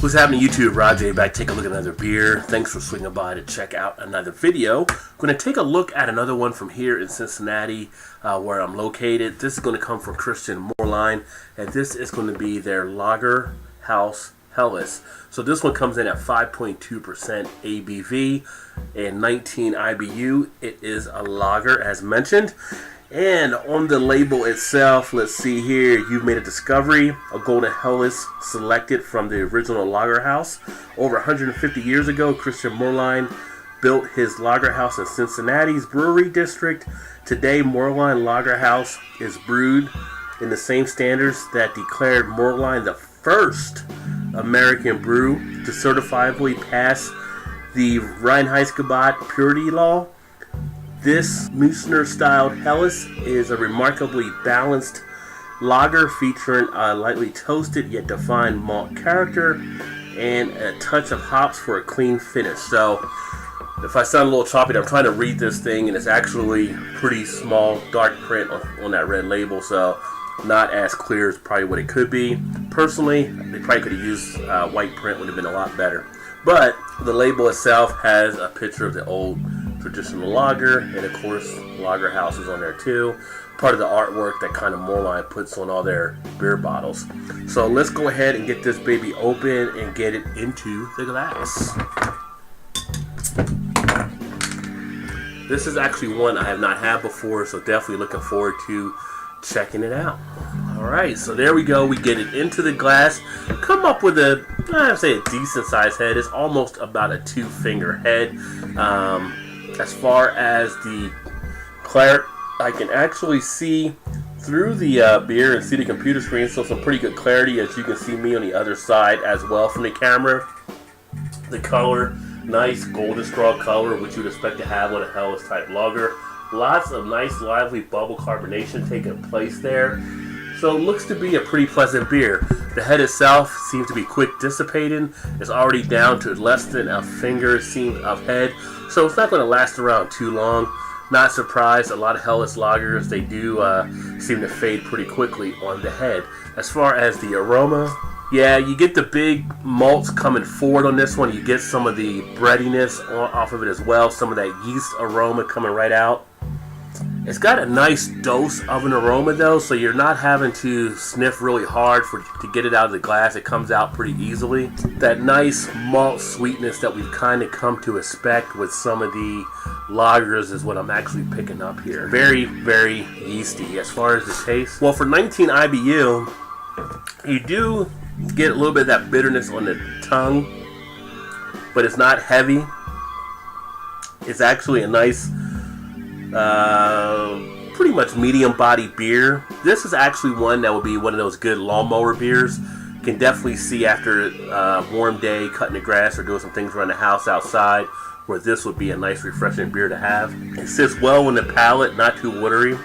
What's happening, YouTube? Rod J back. Take a look at another beer. Thanks for swinging by to check out another video. Going to take a look at another one from here in Cincinnati, where I'm located. This is going to come from Christian Moerlein, and this is going to be their Lager House Helles. So this one comes in at 5.2% ABV and 19 IBU. It is a lager, as mentioned. And on the label itself, let's see here, you've made a discovery, a golden Helles selected from the original lager house. Over 150 years ago, Christian Moerlein built his lager house in Cincinnati's brewery district. Today, Moerlein Lager House is brewed in the same standards that declared Moerlein the first American brew to certifiably pass the Reinheitsgebot purity law. This Muessner-styled Helles is a remarkably balanced lager featuring a lightly toasted yet defined malt character and a touch of hops for a clean finish. So, if I sound a little choppy, I'm trying to read this thing, and it's actually pretty small, dark print on that red label, so not as clear as probably what it could be. Personally, they probably could have used white print, would have been a lot better. But the label itself has a picture of the old traditional lager, and of course lager house is on there too, part of the artwork that kind of Moerlein puts on all their beer bottles. So let's go ahead and get this baby open and get it into the glass. This is actually one I have not had before, so definitely looking forward to checking it out. Alright, so there we go. We get it into the glass. Come up with I'd say a decent sized head. It's almost about a 2-finger head. As far as the claret, I can actually see through the beer and see the computer screen, so some pretty good clarity, as you can see me on the other side as well from the camera. The color, nice golden straw color, which you would expect to have on a Helles type lager. Lots of nice lively bubble carbonation taking place there. So it looks to be a pretty pleasant beer. The head itself seems to be quick dissipating. It's already down to less than a finger seam of head. So it's not going to last around too long. Not surprised, a lot of Helles lagers, they do seem to fade pretty quickly on the head. As far as the aroma, yeah, you get the big malts coming forward on this one. You get some of the breadiness off of it as well. Some of that yeast aroma coming right out. It's got a nice dose of an aroma though, so you're not having to sniff really hard to get it out of the glass. It comes out pretty easily. That nice malt sweetness that we've kind of come to expect with some of the lagers is what I'm actually picking up here. Very, very yeasty. As far as the taste, well, for 19 IBU, you do get a little bit of that bitterness on the tongue, but it's not heavy. It's actually a nice pretty much medium body beer. This is actually one that would be one of those good lawnmower beers. You can definitely see after a warm day cutting the grass or doing some things around the house outside, where this would be a nice refreshing beer to have. It sits well on the palate, not too watery.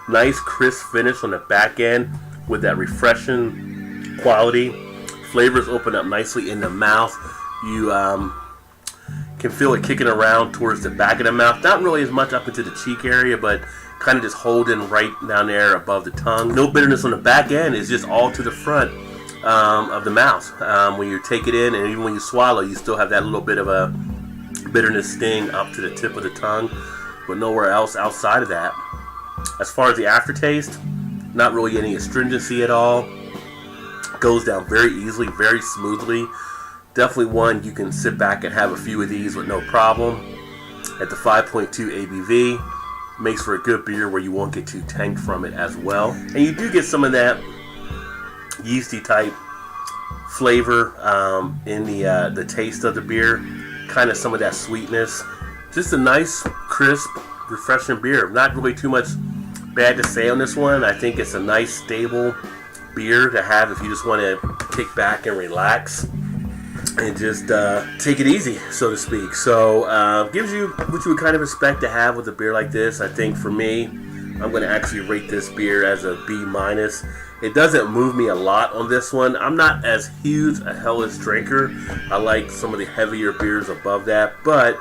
Nice crisp finish on the back end with that refreshing quality. Flavors open up nicely in the mouth. You can feel it kicking around towards the back of the mouth. Not really as much up into the cheek area, but kind of just holding right down there above the tongue. No bitterness on the back end. It's just all to the front of the mouth. When you take it in, and even when you swallow, you still have that little bit of a bitterness sting up to the tip of the tongue, but nowhere else outside of that. As far as the aftertaste, not really any astringency at all. Goes down very easily, very smoothly. Definitely one you can sit back and have a few of these with no problem. At the 5.2 ABV, makes for a good beer where you won't get too tanked from it as well. And you do get some of that yeasty type flavor in the taste of the beer. Kind of some of that sweetness. Just a nice, crisp, refreshing beer. Not really too much bad to say on this one. I think it's a nice, stable beer to have if you just want to kick back and relax and just take it easy, so to speak. So gives you what you would kind of expect to have with a beer like this. I think for me, I'm going to actually rate this beer as a B-. It doesn't move me a lot on this one. I'm not as huge a Helles drinker. I like some of the heavier beers above that, but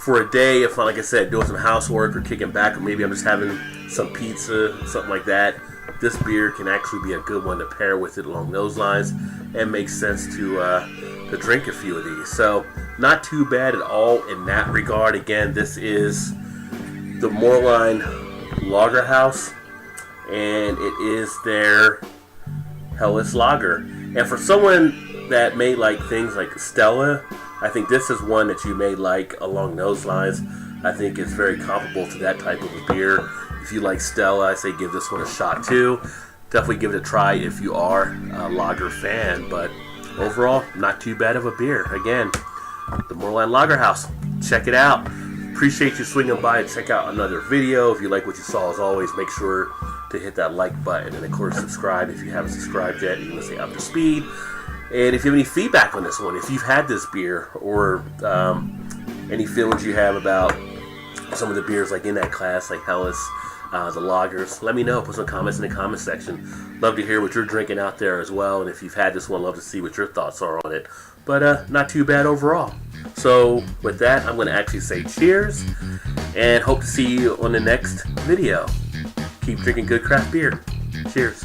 for a day, if, like I said, doing some housework or kicking back, or maybe I'm just having some pizza, something like that, this beer can actually be a good one to pair with it along those lines, and makes sense to drink a few of these. So not too bad at all in that regard. Again, this is the Moerlein Lager House, and it is their Helles Lager. And for someone that may like things like Stella, I think this is one that you may like along those lines. I think it's very comparable to that type of a beer. If you like Stella, I say give this one a shot too. Definitely give it a try if you are a lager fan, but overall, not too bad of a beer. Again, the Moerlein Lager House. Check it out. Appreciate you swinging by and check out another video. If you like what you saw, as always, make sure to hit that like button, and of course subscribe if you haven't subscribed yet. You want to stay up to speed. And if you have any feedback on this one, if you've had this beer, or any feelings you have about some of the beers like in that class, like Helles, the lagers, let me know. Put some comments in the comment section. Love to hear what you're drinking out there as well, and if you've had this one, love to see what your thoughts are on it. But not too bad overall. So with that, I'm going to actually say cheers, and hope to see you on the next video. Keep drinking good craft beer. Cheers.